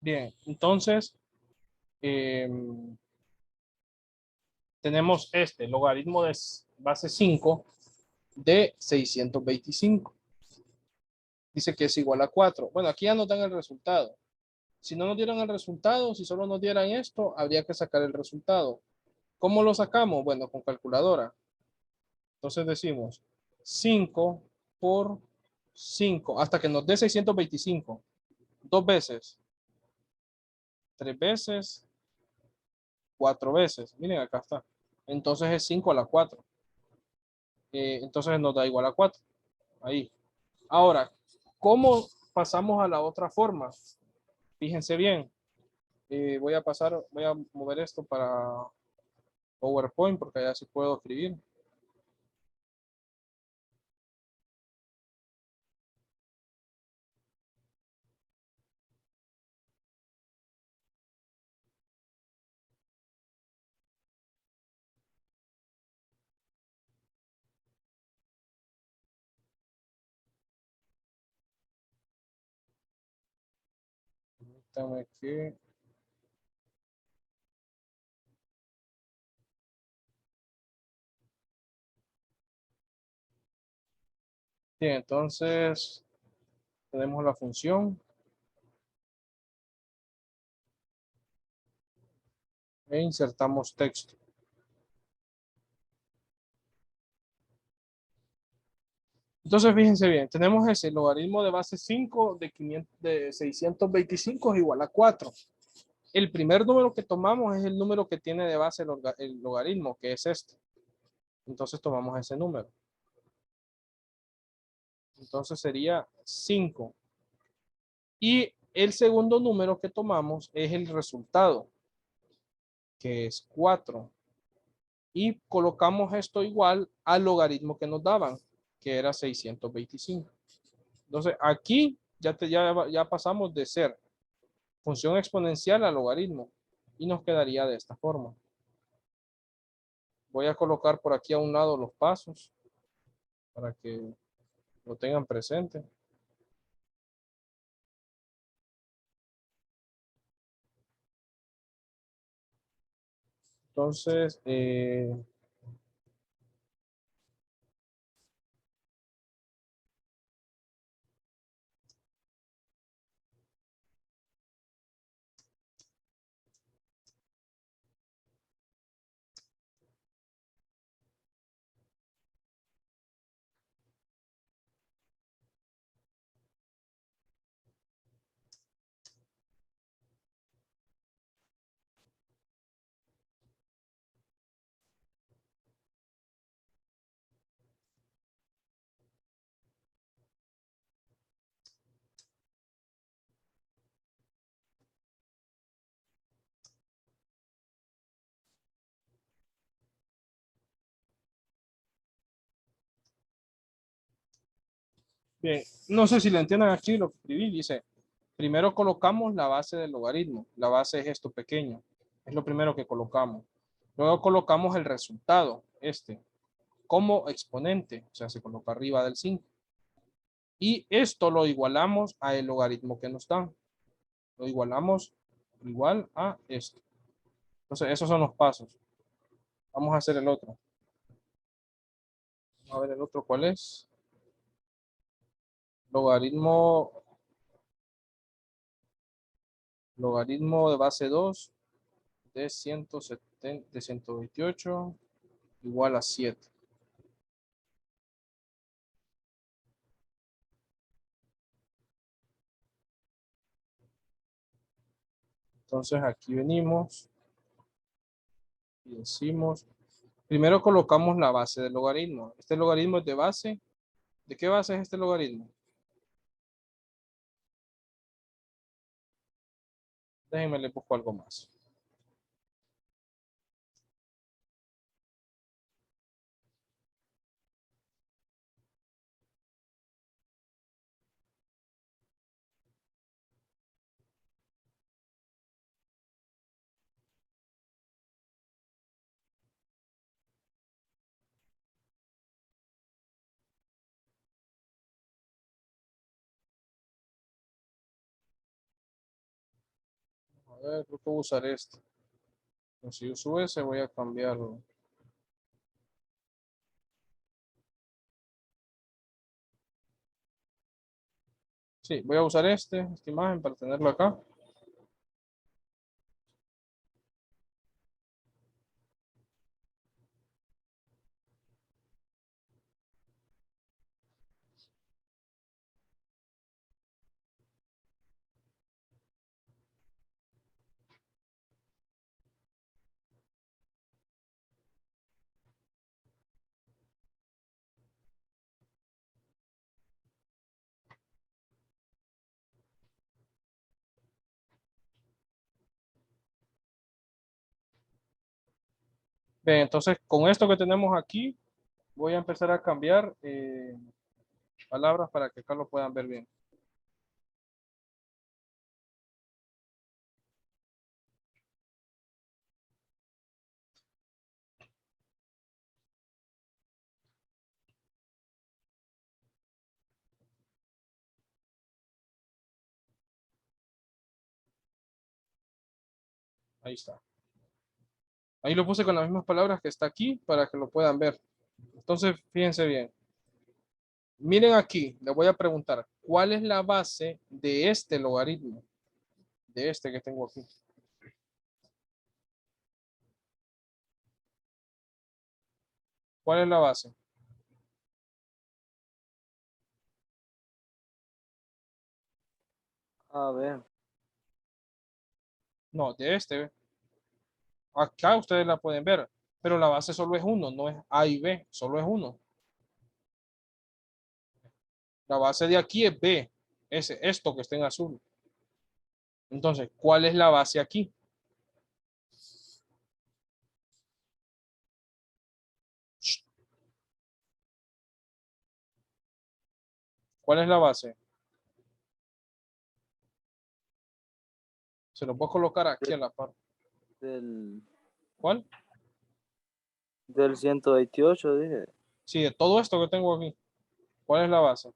Bien, entonces eh, tenemos este logaritmo de base 5 de 625. Dice que es igual a 4. Bueno, aquí ya nos dan el resultado. Si no nos dieran el resultado, si solo nos dieran esto, habría que sacar el resultado. ¿Cómo lo sacamos? Bueno, con calculadora. Entonces decimos 5 por 5 hasta que nos dé 625. Dos veces, tres veces, cuatro veces. Miren, acá está. Entonces es 5 a la 4. Entonces nos da igual a 4. Ahí. Ahora, ¿cómo pasamos a la otra forma? Fíjense bien. Voy a mover esto para PowerPoint porque ya sí puedo escribir. Permítame que... Bien, entonces tenemos la función e insertamos texto. Entonces, fíjense bien, tenemos ese logaritmo de base 5 de, 625 es igual a 4. El primer número que tomamos es el número que tiene de base el logaritmo, que es este. Entonces tomamos ese número. Entonces sería 5. Y el segundo número que tomamos es el resultado, que es 4. Y colocamos esto igual al logaritmo que nos daban, que era 625. Entonces aquí ya pasamos de ser función exponencial a logaritmo y nos quedaría de esta forma. Voy a colocar por aquí a un lado los pasos para que lo tengan presente. Entonces, bien, no sé si le entiendan aquí lo que escribí. Dice, primero colocamos la base del logaritmo. La base es esto pequeño. Es lo primero que colocamos. Luego colocamos el resultado, este, como exponente. O sea, se coloca arriba del 5. Y esto lo igualamos a el logaritmo que nos dan. Lo igualamos igual a esto. Entonces, esos son los pasos. Vamos a hacer el otro. Vamos a ver el otro cuál es. Logaritmo, logaritmo de base 2 de 170, de 128 igual a 7. Entonces aquí venimos y decimos, primero colocamos la base del logaritmo. Este logaritmo es de base. ¿De qué base es este logaritmo? Déjenme le busco algo más. ver, creo que voy a usar este. Pues si uso ese, voy a cambiarlo. Sí, voy a usar esta imagen para tenerlo acá. Bien, entonces con esto que tenemos aquí, voy a empezar a cambiar palabras para que acá lo puedan ver bien. Ahí está. Ahí lo puse con las mismas palabras que está aquí para que lo puedan ver. Entonces, fíjense bien. Miren aquí, le voy a preguntar, ¿cuál es la base de este logaritmo? De este que tengo aquí. ¿Cuál es la base? A ver, No, de este. Acá ustedes la pueden ver, pero la base solo es uno, no es A y B, solo es uno. La base de aquí es B, es esto que está en azul. Entonces, ¿cuál es la base aquí? ¿Cuál es la base? Se lo puedo colocar aquí a la par. del, ¿Cuál? del 128 dije. Sí, de todo esto que tengo aquí. ¿Cuál es la base?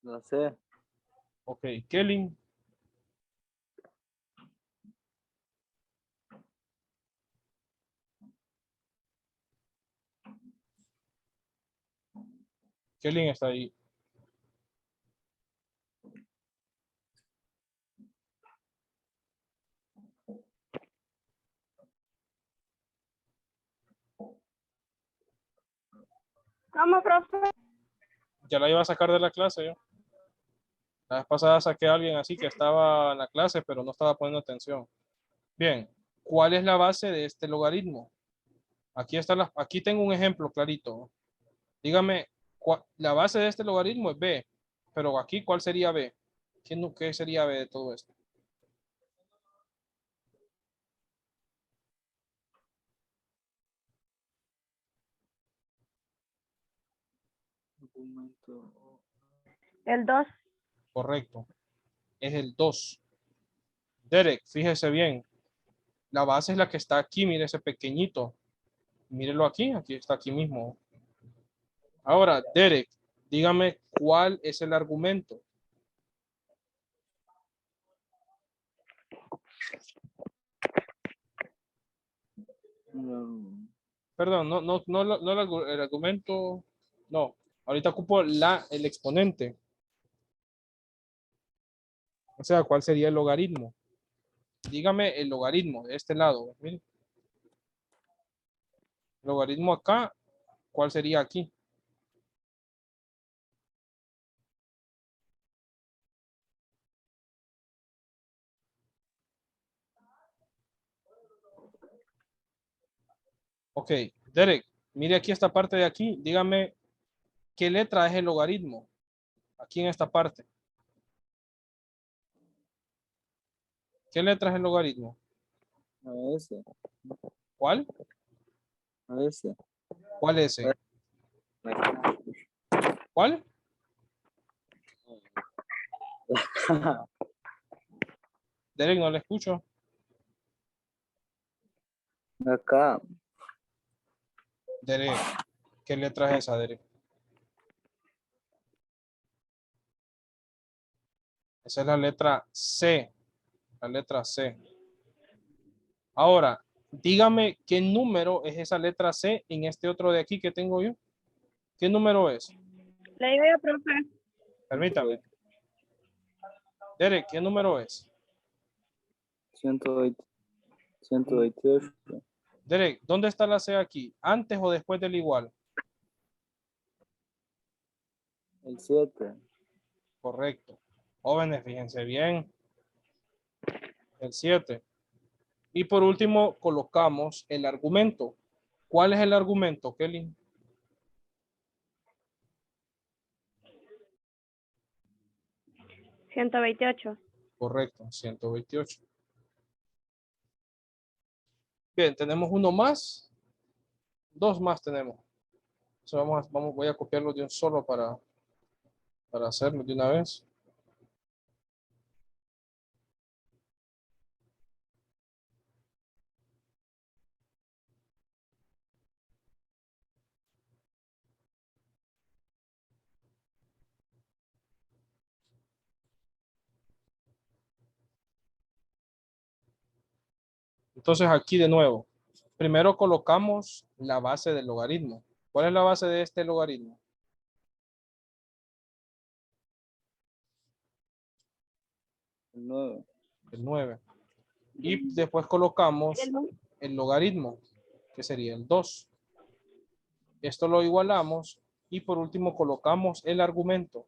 No sé. Ok, Kelly. Kelly está ahí. ¿Cómo, profe? Ya la iba a sacar de la clase yo. La vez pasada saqué a alguien así que estaba en la clase, pero no estaba poniendo atención. Bien, ¿cuál es la base de este logaritmo? Aquí está aquí tengo un ejemplo clarito. Dígame, la base de este logaritmo es b, pero aquí, ¿cuál sería b? ¿Qué sería b de todo esto? Documento. El 2. Correcto, es el 2. Derek, fíjese bien, la base es la que está aquí, mire ese pequeñito. Mírelo aquí, aquí está aquí mismo. Ahora, Derek, dígame cuál es el argumento. Perdón, no el argumento, no. Ahorita ocupo el exponente. O sea, ¿cuál sería el logaritmo? Dígame el logaritmo de este lado. Mire, el logaritmo acá, ¿cuál sería aquí? Ok, Derek, mire aquí esta parte de aquí. Dígame qué letra es el logaritmo. Aquí en esta parte. ¿Qué letra es el logaritmo? A ese, ¿Cuál? a ese. ¿Cuál S? ¿Cuál? Derek, no le escucho. Acá, Derek, ¿qué letra es esa, Derek? Esa es la letra C. La letra C. Ahora, dígame qué número es esa letra C en este otro de aquí que tengo yo. ¿Qué número es? Le digo yo, profe. Permítame. Derek, ¿qué número es? 120, 128, Derek, ¿dónde está la C aquí? ¿Antes o después del igual? el 7, Correcto. Jóvenes, fíjense bien. El 7. Y por último, colocamos el argumento. ¿Cuál es el argumento, Kelly? 128. Correcto, 128. Bien, tenemos uno más. Dos más tenemos. Entonces voy a copiarlo de un solo para hacerlo de una vez. Entonces aquí de nuevo, primero colocamos la base del logaritmo. ¿Cuál es la base de este logaritmo? el 9, El 9. Y después colocamos El el logaritmo, que sería el 2. Esto lo igualamos y por último colocamos el argumento.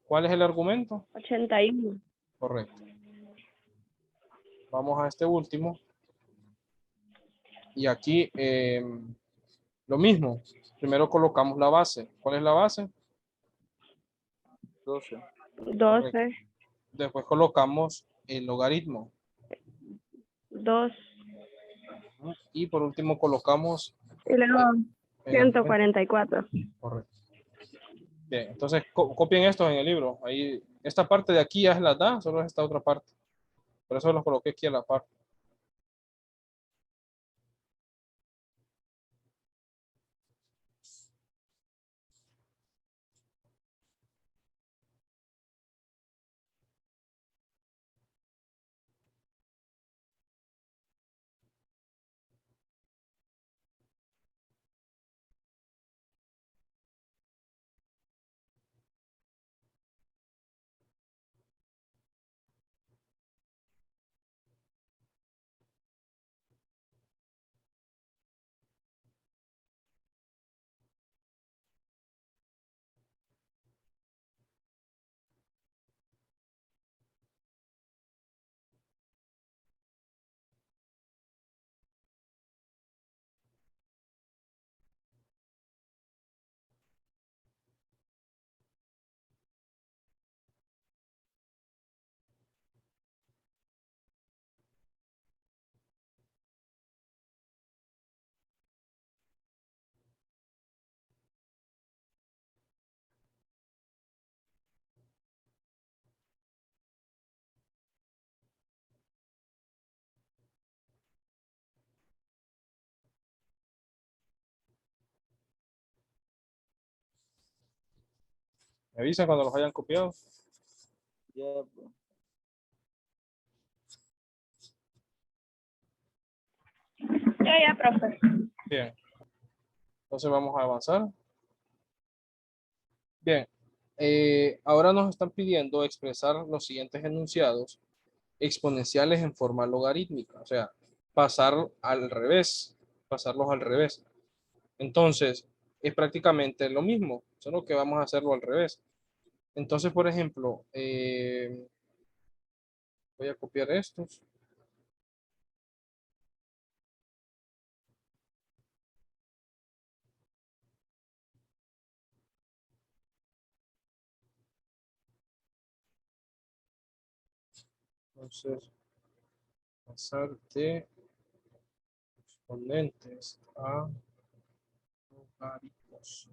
¿Cuál es el argumento? 81. Correcto. Vamos a este último. Y aquí lo mismo. Primero colocamos la base. ¿Cuál es la base? 12, 12. Correcto. Después colocamos el logaritmo. 2. Y por último colocamos Y luego el argumento. 144. Correcto. Bien, entonces copien esto en el libro. Ahí, esta parte de aquí ya es la da, solo es esta otra parte. Por eso los coloqué aquí a la par. Me avisan cuando los hayan copiado. ya, pues. Ya, profe. Bien, entonces vamos a avanzar. Bien, ahora nos están pidiendo expresar los siguientes enunciados exponenciales en forma logarítmica, o sea, pasar al revés, pasarlos al revés. Entonces, es prácticamente lo mismo, solo que vamos a hacerlo al revés. Entonces, por ejemplo, voy a copiar estos. Entonces, pasar de exponentes a logaritmos.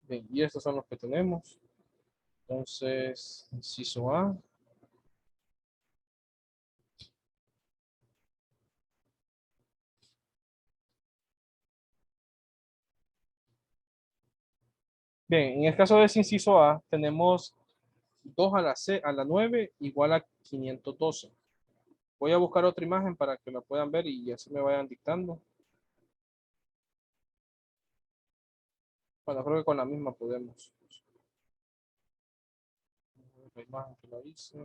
Bien, y estos son los que tenemos. Entonces, inciso A. Bien, en el caso de ese inciso A, tenemos 2 a la 9 igual a 512. Voy a buscar otra imagen para que la puedan ver y así me vayan dictando. Bueno, creo que con la misma podemos. La imagen que la hice.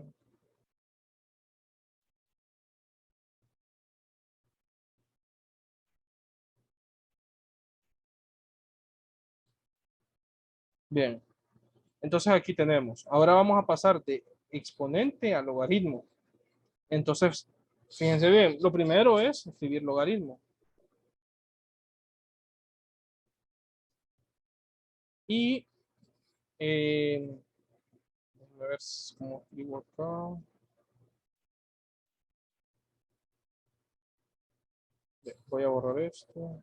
Bien, entonces aquí tenemos. Ahora vamos a pasar de exponente a logaritmo. Entonces, fíjense bien, lo primero es escribir logaritmo. Y, déjame ver cómo escribo acá. Bien, voy a borrar esto.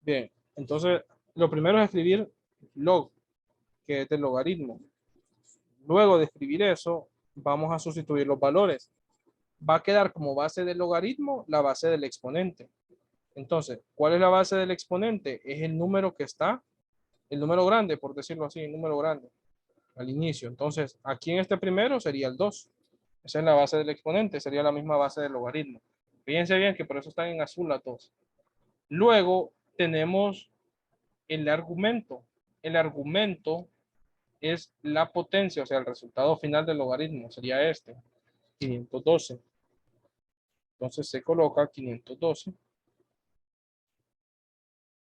Bien, entonces lo primero es escribir log, que es del logaritmo. Luego de escribir eso, vamos a sustituir los valores. Va a quedar como base del logaritmo la base del exponente. Entonces, ¿cuál es la base del exponente? Es el número que está, el número grande, por decirlo así, el número grande al inicio. Entonces, aquí en este primero sería el 2. Esa es la base del exponente, sería la misma base del logaritmo. Fíjense bien que por eso están en azul las dos. Luego tenemos el argumento. El argumento es la potencia, o sea, el resultado final del logaritmo sería este, 512. Entonces se coloca 512.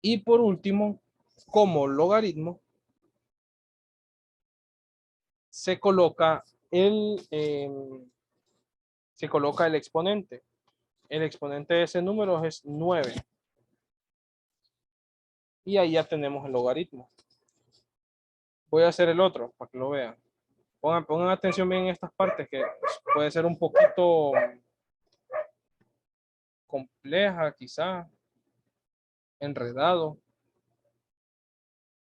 Y por último, como logaritmo, se coloca se coloca el exponente. El exponente de ese número es 9. Y ahí ya tenemos el logaritmo. Voy a hacer el otro para que lo vean. Pongan atención bien en estas partes que puede ser un poquito compleja, quizá, enredado.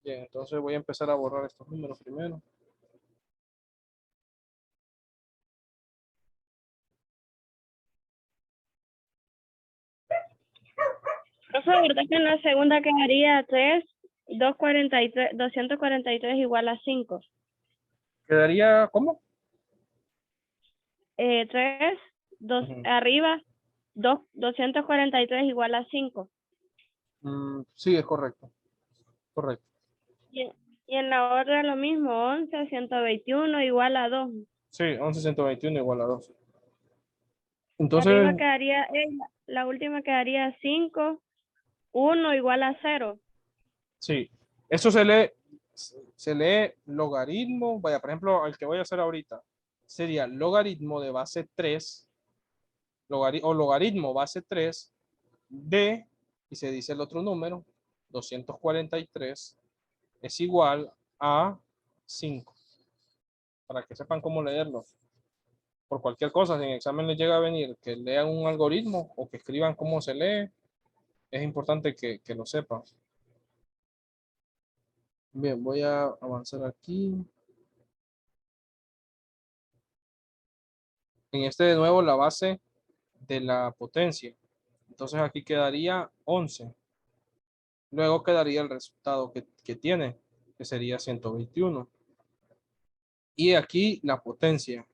Bien, entonces voy a empezar a borrar estos números primero. Profe, ¿verdad que en la segunda quedaría 3, 243, 243 igual a 5? ¿Quedaría cómo? 3, 2, Ujú. arriba, 243 igual a 5. Sí, es correcto. Correcto. Y en la otra lo mismo, 11, 121 igual a 2. Sí, 11,121 igual a 12. Arriba Entonces, quedaría, la última quedaría 5, 1 igual a 0. sí, eso se lee logaritmo. Vaya, por ejemplo, el que voy a hacer ahorita sería logaritmo de base 3, o logaritmo base 3 de, y se dice el otro número, 243 es igual a 5. Para que sepan cómo leerlo. Por cualquier cosa, si en examen les llega a venir que lean un algoritmo o que escriban cómo se lee, es importante que lo sepan. Bien, voy a avanzar aquí. En este de nuevo la base de la potencia. Entonces aquí quedaría 11. Luego quedaría el resultado que tiene, que sería 121. Y aquí la potencia.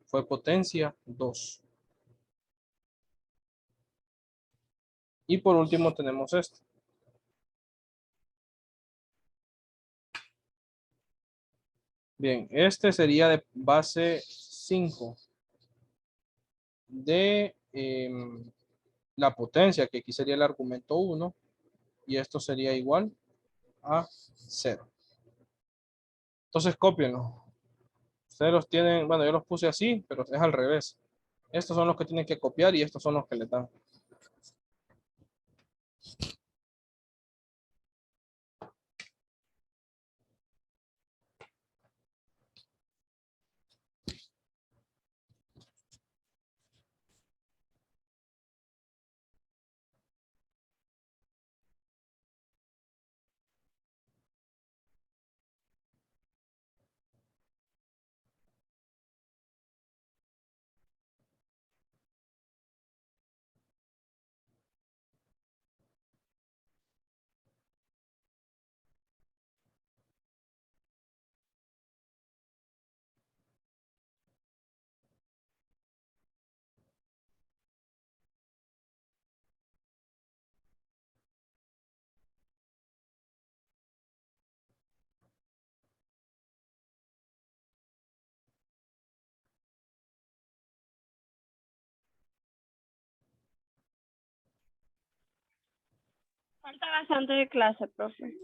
Fue potencia 2. Y por último tenemos esto. Bien, este sería de base 5 de la potencia, que aquí sería el argumento 1, y esto sería igual a 0. Entonces, cópienlo. Ustedes los tienen, bueno, yo los puse así, pero es al revés. Estos son los que tienen que copiar y estos son los que les dan. Falta bastante de clase, profe.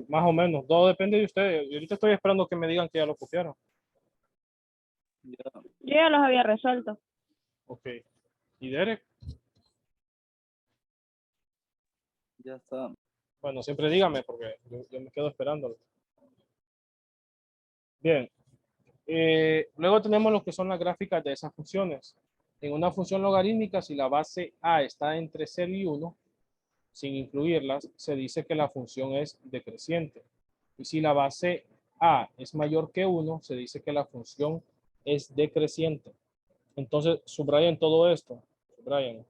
Más o menos, todo depende de ustedes. Y ahorita estoy esperando que me digan que ya lo copiaron. Ya, Yo ya los había resuelto. Ok. ¿Y Derek? ya está. Bueno, siempre dígame porque yo me quedo esperándolo. Bien. Luego tenemos lo que son las gráficas de esas funciones. En una función logarítmica, si la base a está entre 0 y 1, sin incluirlas, se dice que la función es decreciente. Y si la base a es mayor que 1, se dice que la función es decreciente. Entonces, subrayen todo esto. Subrayen.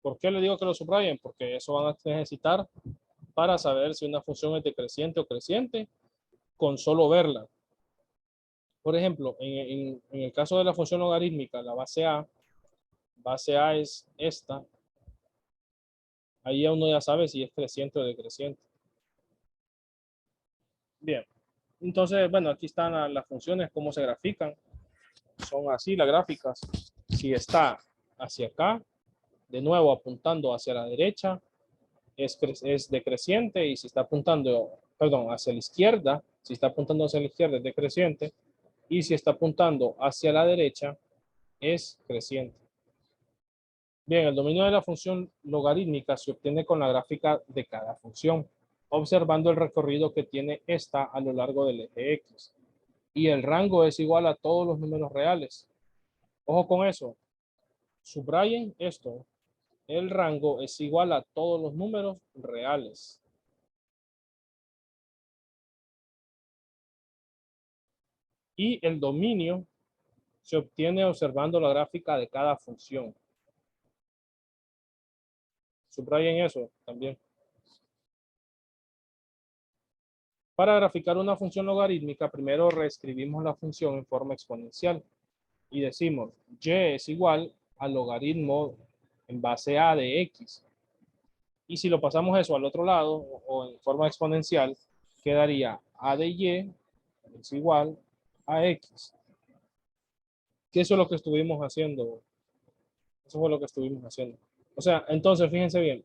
¿Por qué le digo que lo subrayen? Porque eso van a necesitar para saber si una función es decreciente o creciente con solo verla. Por ejemplo, en el caso de la función logarítmica, la base A es esta. Ahí uno ya sabe si es creciente o decreciente. Bien. Entonces, bueno, aquí están las funciones, cómo se grafican. Son así las gráficas. Si está hacia acá, de nuevo apuntando hacia la derecha, es decreciente, y si está apuntando, perdón, hacia la izquierda, si está apuntando hacia la izquierda es decreciente, y si está apuntando hacia la derecha es creciente. Bien, el dominio de la función logarítmica se obtiene con la gráfica de cada función, observando el recorrido que tiene esta a lo largo del eje X. Y el rango es igual a todos los números reales. Ojo con eso. Subrayen esto. El rango es igual a todos los números reales. Y el dominio se obtiene observando la gráfica de cada función. Subrayen eso también. Para graficar una función logarítmica, primero reescribimos la función en forma exponencial y decimos y es igual al logaritmo en base a de x. Y si lo pasamos eso al otro lado o en forma exponencial, quedaría a de y es igual a x. Que eso es lo que estuvimos haciendo. Eso fue lo que estuvimos haciendo. O sea, entonces fíjense bien.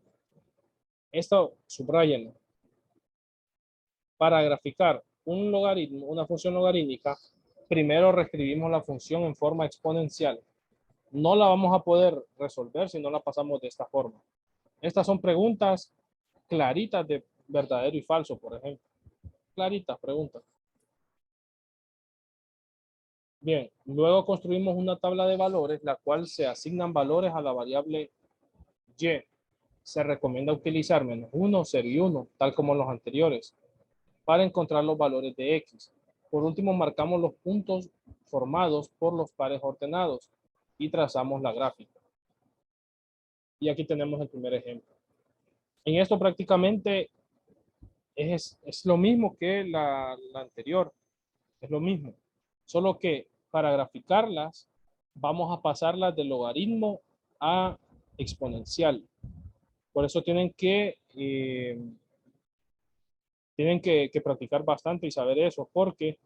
Esto subrayenlo. Para graficar un logaritmo, una función logarítmica, primero reescribimos la función en forma exponencial. No la vamos a poder resolver si no la pasamos de esta forma. Estas son preguntas claritas de verdadero y falso, por ejemplo. Claritas preguntas. Bien, luego construimos una tabla de valores, la cual se asignan valores a la variable y. Se recomienda utilizar -1, 0 y 1, tal como los anteriores, para encontrar los valores de x. Por último, marcamos los puntos formados por los pares ordenados y trazamos la gráfica. Y aquí tenemos el primer ejemplo. En esto prácticamente es lo mismo que la anterior, es lo mismo, solo que para graficarlas vamos a pasarlas de logaritmo a exponencial. Por eso tienen que practicar bastante y saber eso, porque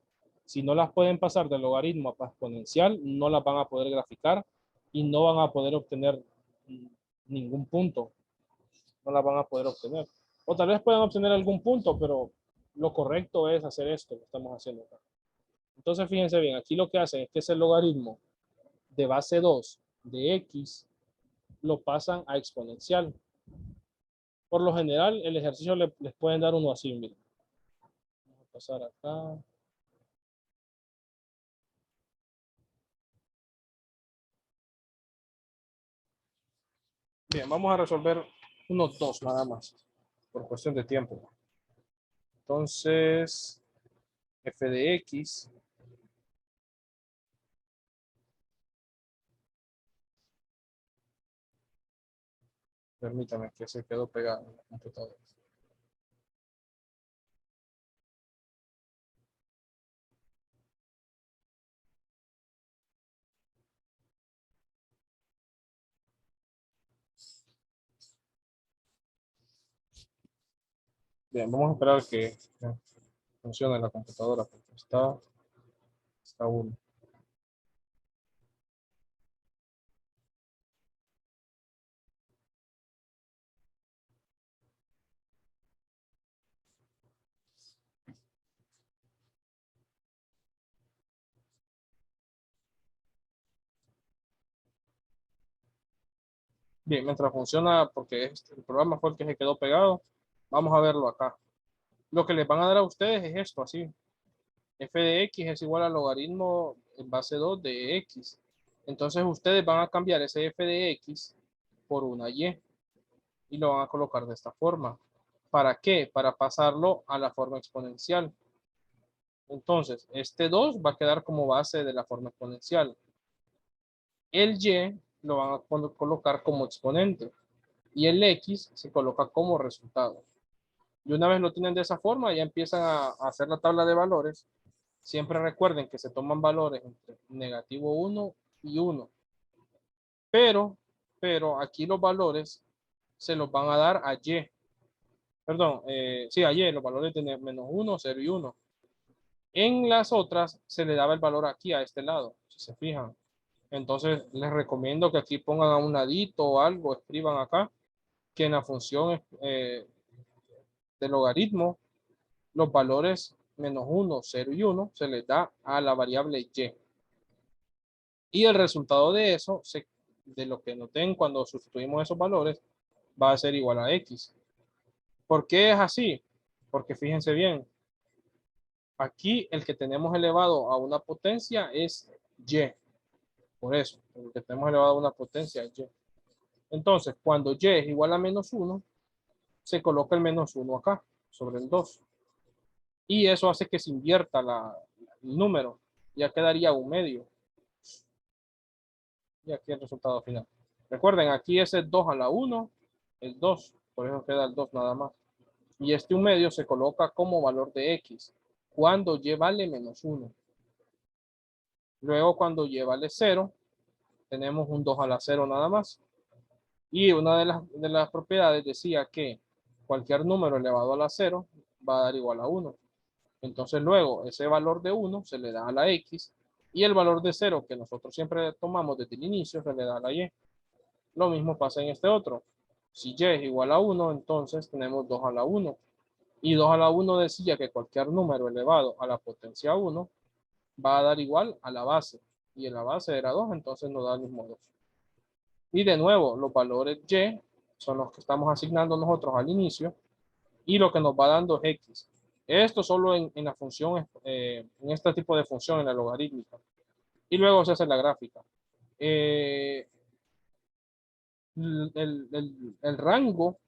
si no las pueden pasar de logaritmo a exponencial, no las van a poder graficar y no van a poder obtener ningún punto. No las van a poder obtener. O tal vez puedan obtener algún punto, pero lo correcto es hacer esto que estamos haciendo acá. Entonces, fíjense bien, aquí lo que hacen es que ese logaritmo de base 2 de x lo pasan a exponencial. Por lo general, el ejercicio les pueden dar uno así, miren. Vamos a pasar acá. Bien, vamos a resolver unos dos nada más, por cuestión de tiempo. Entonces, f de x permítame que se quedó pegado en la computadora. Bien, vamos a esperar que funcione la computadora porque está uno. Bien, mientras funciona, porque el programa fue el que se quedó pegado, vamos a verlo acá. Lo que les van a dar a ustedes es esto, así. F de x es igual al logaritmo en base 2 de x. Entonces ustedes van a cambiar ese f de x por una y lo van a colocar de esta forma. ¿Para qué? Para pasarlo a la forma exponencial. Entonces, este 2 va a quedar como base de la forma exponencial. El y lo van a colocar como exponente y el x se coloca como resultado. Y una vez lo tienen de esa forma, ya empiezan a hacer la tabla de valores. Siempre recuerden que se toman valores entre negativo 1 y 1. Pero aquí los valores se los van a dar a y. Perdón, sí, a y, los valores de menos 1, 0 y 1. En las otras se le daba el valor aquí a este lado, si se fijan. Entonces les recomiendo que aquí pongan a un ladito o algo, escriban acá, que en la función de logaritmo, los valores menos 1, 0 y 1 se les da a la variable y. Y el resultado de eso, de lo que noten cuando sustituimos esos valores, va a ser igual a x. ¿Por qué es así? Porque fíjense bien, aquí el que tenemos elevado a una potencia es y. Por eso, el que tenemos elevado a una potencia es y. Entonces, cuando y es igual a menos 1, se coloca el menos 1 acá, sobre el 2. Y eso hace que se invierta el número. Ya quedaría un medio. Y aquí el resultado final. Recuerden, aquí es el 2 a la 1, el 2. Por eso queda el 2 nada más. Y este un medio se coloca como valor de x. Cuando y vale menos 1. Luego, cuando y vale 0, tenemos un 2 a la 0 nada más. Y una de las propiedades decía que cualquier número elevado a la 0 va a dar igual a 1. Entonces luego ese valor de 1 se le da a la x y el valor de 0 que nosotros siempre tomamos desde el inicio se le da a la y. Lo mismo pasa en este otro. Si y es igual a 1, entonces tenemos 2 a la 1. Y 2 a la 1 decía que cualquier número elevado a la potencia 1 va a dar igual a la base. Y en la base era 2, entonces nos da el mismo 2. Y de nuevo, los valores y son los que estamos asignando nosotros al inicio y lo que nos va dando es x. Esto solo en la función, en este tipo de función, en la logarítmica. Y luego se hace la gráfica. El rango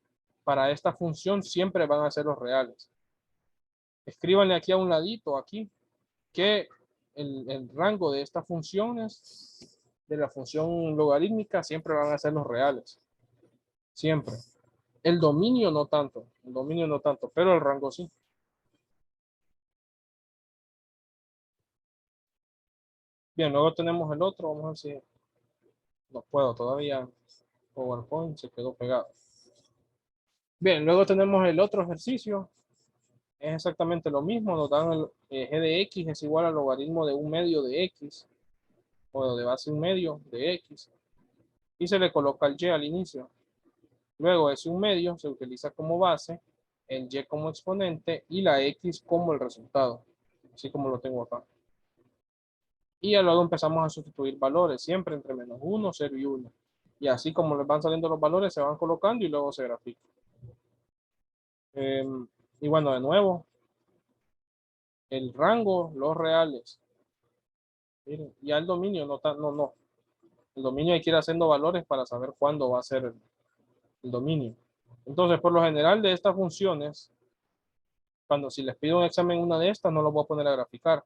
para esta función siempre van a ser los reales. Escríbanle aquí a un ladito, aquí, que el rango de estas funciones, de la función logarítmica, siempre van a ser los reales. Siempre. El dominio no tanto, pero el rango sí. Bien, luego tenemos el otro, vamos a ver si no puedo todavía. PowerPoint se quedó pegado. Bien, luego tenemos el otro ejercicio. Es exactamente lo mismo, nos dan el g de x es igual al logaritmo de un medio de x, o de base un medio de x, y se le coloca el y al inicio. Luego ese un medio se utiliza como base el y como exponente y la x como el resultado, así como lo tengo acá. Y ya luego empezamos a sustituir valores, siempre entre -1, 0 y 1. Y así como les van saliendo los valores, se van colocando y luego se grafica. Y bueno, de nuevo, el rango, los reales. Miren, ya el dominio no. El dominio hay que ir haciendo valores para saber cuándo va a ser el dominio. Entonces, por lo general de estas funciones, cuando si les pido un examen una de estas, no lo voy a poner a graficar.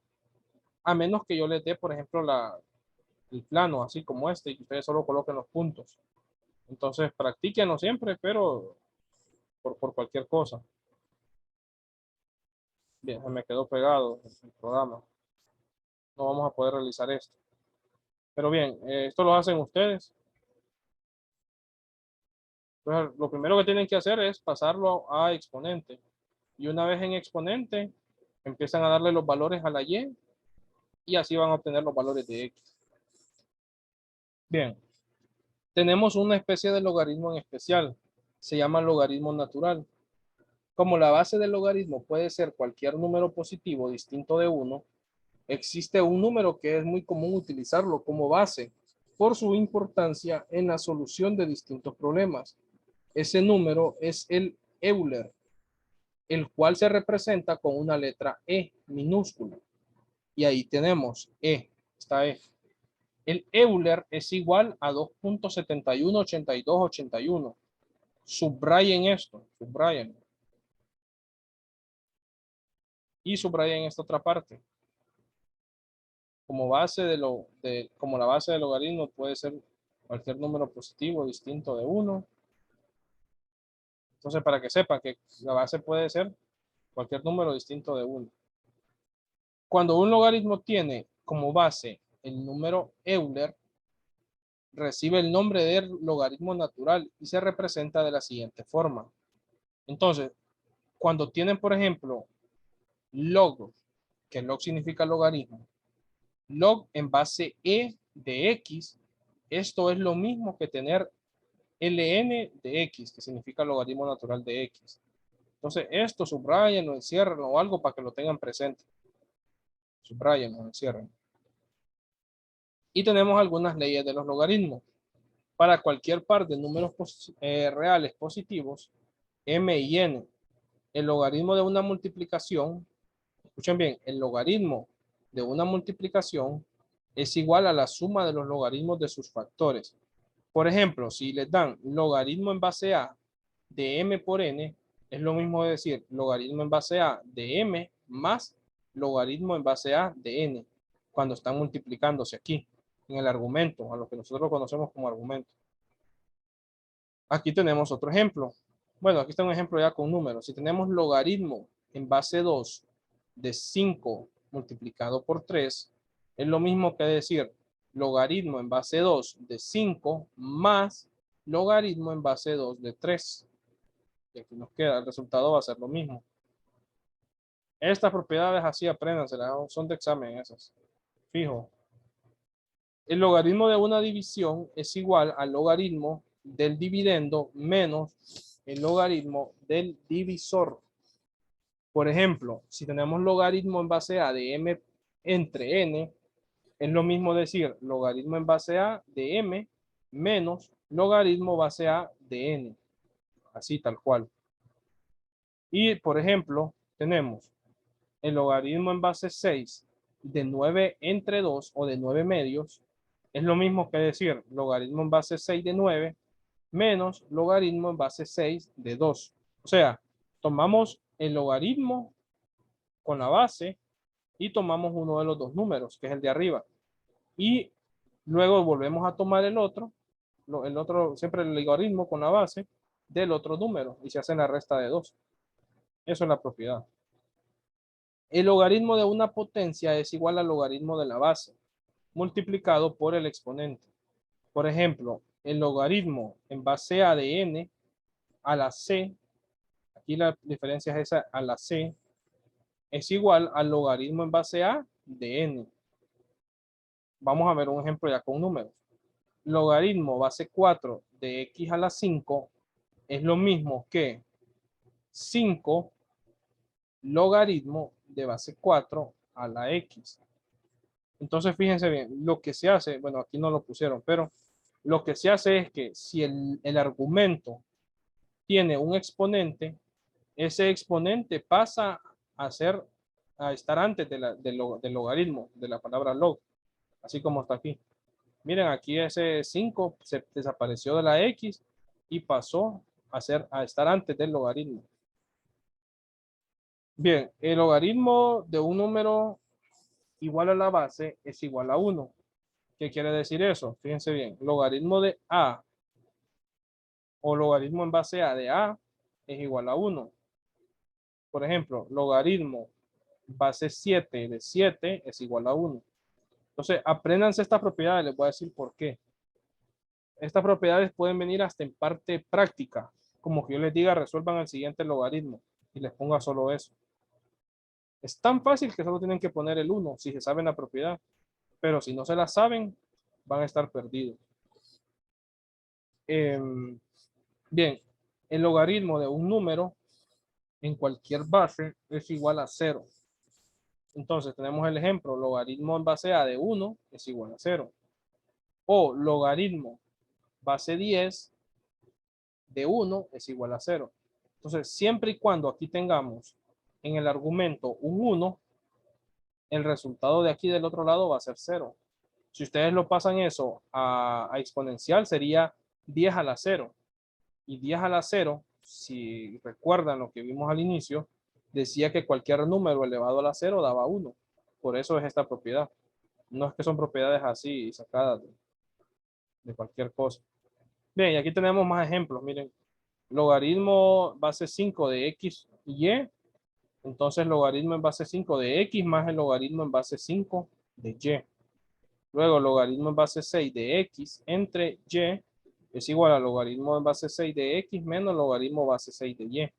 A menos que yo les dé, por ejemplo, el plano, así como este, y que ustedes solo coloquen los puntos. Entonces, practíquenlo siempre, pero por cualquier cosa. Bien, se me quedó pegado el programa. No vamos a poder realizar esto. Pero bien, esto lo hacen ustedes. Entonces, lo primero que tienen que hacer es pasarlo a exponente. Y una vez en exponente, empiezan a darle los valores a la y así van a obtener los valores de x. Bien, tenemos una especie de logaritmo en especial. Se llama logaritmo natural. Como la base del logaritmo puede ser cualquier número positivo distinto de 1, existe un número que es muy común utilizarlo como base por su importancia en la solución de distintos problemas. Ese número es el Euler, el cual se representa con una letra E minúscula. Y ahí tenemos E, está E. El Euler es igual a 2.718281. Subrayen esto, subrayen. Y subrayen esta otra parte. Como base como la base del logaritmo puede ser cualquier número positivo distinto de 1. Entonces, para que sepan que la base puede ser cualquier número distinto de 1. Cuando un logaritmo tiene como base el número Euler, recibe el nombre de logaritmo natural y se representa de la siguiente forma. Entonces, cuando tienen, por ejemplo, log, que log significa logaritmo, log en base E de X, esto es lo mismo que tener ln de X, que significa logaritmo natural de X. Entonces, esto subrayen o encierren o algo para que lo tengan presente. Subrayen o encierren. Y tenemos algunas leyes de los logaritmos. Para cualquier par de números reales positivos, m y n, el logaritmo de una multiplicación, escuchen bien, el logaritmo de una multiplicación es igual a la suma de los logaritmos de sus factores. Por ejemplo, si les dan logaritmo en base a de m por n, es lo mismo de decir logaritmo en base a de m más logaritmo en base a de n, cuando están multiplicándose aquí, en el argumento, a lo que nosotros conocemos como argumento. Aquí tenemos otro ejemplo. Bueno, aquí está un ejemplo ya con números. Si tenemos logaritmo en base 2 de 5 multiplicado por 3, es lo mismo que decir logaritmo en base 2 de 5 más logaritmo en base 2 de 3. Y aquí nos queda, el resultado va a ser lo mismo. Estas propiedades así apréndanselas, son de examen esas. Fijo. El logaritmo de una división es igual al logaritmo del dividendo menos el logaritmo del divisor. Por ejemplo, si tenemos logaritmo en base a de m entre n, es lo mismo decir logaritmo en base a de m menos logaritmo base a de n. Así tal cual. Y por ejemplo, tenemos el logaritmo en base 6 de 9 entre 2 o de 9 medios. Es lo mismo que decir logaritmo en base 6 de 9 menos logaritmo en base 6 de 2. O sea, tomamos el logaritmo con la base y tomamos uno de los dos números, que es el de arriba. Y luego volvemos a tomar el otro siempre el logaritmo con la base del otro número y se hace la resta de 2. Eso es la propiedad. El logaritmo de una potencia es igual al logaritmo de la base multiplicado por el exponente. Por ejemplo, el logaritmo en base a de n a la c, aquí la diferencia es esa, a la c, es igual al logaritmo en base a de n. Vamos a ver un ejemplo ya con números. Logaritmo base 4 de x a la 5 es lo mismo que 5 logaritmo de base 4 a la X. Entonces, fíjense bien, lo que se hace, bueno, aquí no lo pusieron, pero lo que se hace es que si el argumento tiene un exponente, ese exponente pasa a estar antes del logaritmo, de la palabra log, así como está aquí. Miren, aquí ese 5 se desapareció de la X y pasó a estar antes del logaritmo. Bien, el logaritmo de un número igual a la base es igual a 1. ¿Qué quiere decir eso? Fíjense bien, logaritmo de A o logaritmo en base A de A es igual a 1. Por ejemplo, logaritmo base 7 de 7 es igual a 1. Entonces, apréndanse estas propiedades, les voy a decir por qué. Estas propiedades pueden venir hasta en parte práctica, como que yo les diga, resuelvan el siguiente logaritmo y les ponga solo eso. Es tan fácil que solo tienen que poner el 1 si se saben la propiedad, pero si no se la saben, van a estar perdidos. Bien, el logaritmo de un número en cualquier base es igual a 0. Entonces tenemos el ejemplo, logaritmo en base A de 1 es igual a 0. O logaritmo base 10 de 1 es igual a 0. Entonces, siempre y cuando aquí tengamos en el argumento un 1, el resultado de aquí del otro lado va a ser 0. Si ustedes lo pasan eso a exponencial, sería 10 a la 0. Y 10 a la 0, si recuerdan lo que vimos al inicio, decía que cualquier número elevado a la 0 daba 1. Por eso es esta propiedad. No es que son propiedades así sacadas de cualquier cosa. Bien, y aquí tenemos más ejemplos. Miren, logaritmo base 5 de x y y. Entonces, logaritmo en base 5 de x más el logaritmo en base 5 de y. Luego, logaritmo en base 6 de x entre y es igual a logaritmo en base 6 de x menos logaritmo base 6 de y.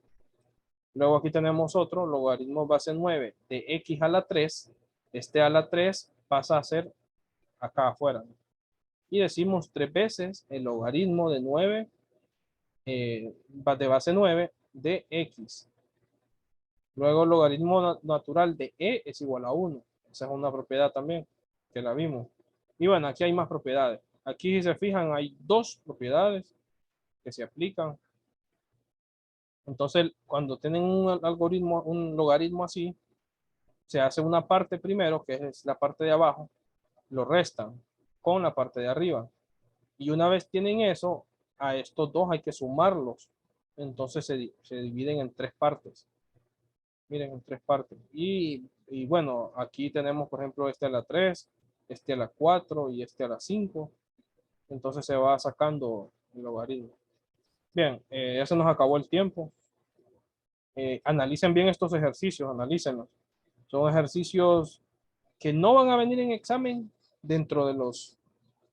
Luego aquí tenemos otro, logaritmo base 9 de x a la 3. Este a la 3 pasa a ser acá afuera. Y decimos 3 veces el logaritmo de 9, de base 9 de x. Luego el logaritmo natural de e es igual a 1. Esa es una propiedad también, que la vimos. Y bueno, aquí hay más propiedades. Aquí si se fijan hay dos propiedades que se aplican. Entonces, cuando tienen un algoritmo, un logaritmo así, se hace una parte primero, que es la parte de abajo, lo restan con la parte de arriba. Y una vez tienen eso, a estos dos hay que sumarlos. Entonces se dividen en tres partes. Miren, en tres partes. Y bueno, aquí tenemos, por ejemplo, este a la 3, este a la 4 y este a la 5. Entonces se va sacando el logaritmo. Bien, ya se nos acabó el tiempo. Analicen bien estos ejercicios, analícenlos. Son ejercicios que no van a venir en examen dentro de los,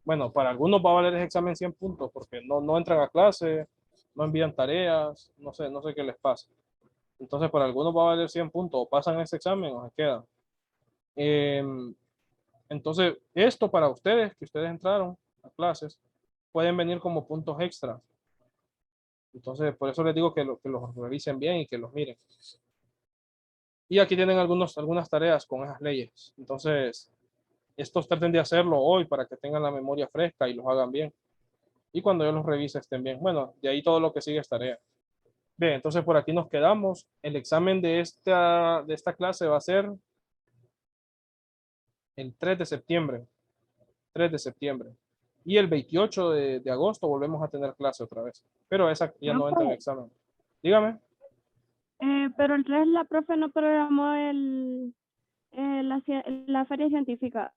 bueno, para algunos va a valer el examen 100 puntos porque no entran a clase, no envían tareas, no sé qué les pasa. Entonces, para algunos va a valer 100 puntos, o pasan ese examen o se quedan. Entonces, esto para ustedes, que ustedes entraron a clases, pueden venir como puntos extras. Entonces, por eso les digo que los revisen bien y que los miren. Y aquí tienen algunas tareas con esas leyes. Entonces, estos traten de hacerlo hoy para que tengan la memoria fresca y los hagan bien. Y cuando yo los revise estén bien. Bueno, de ahí todo lo que sigue es tarea. Bien, entonces por aquí nos quedamos. El examen de esta clase va a ser el 3 de septiembre. 3 de septiembre. Y el 28 de agosto volvemos a tener clase otra vez. Pero esa ya no entra en examen. Dígame. Pero el 3 la profe no programó la feria científica.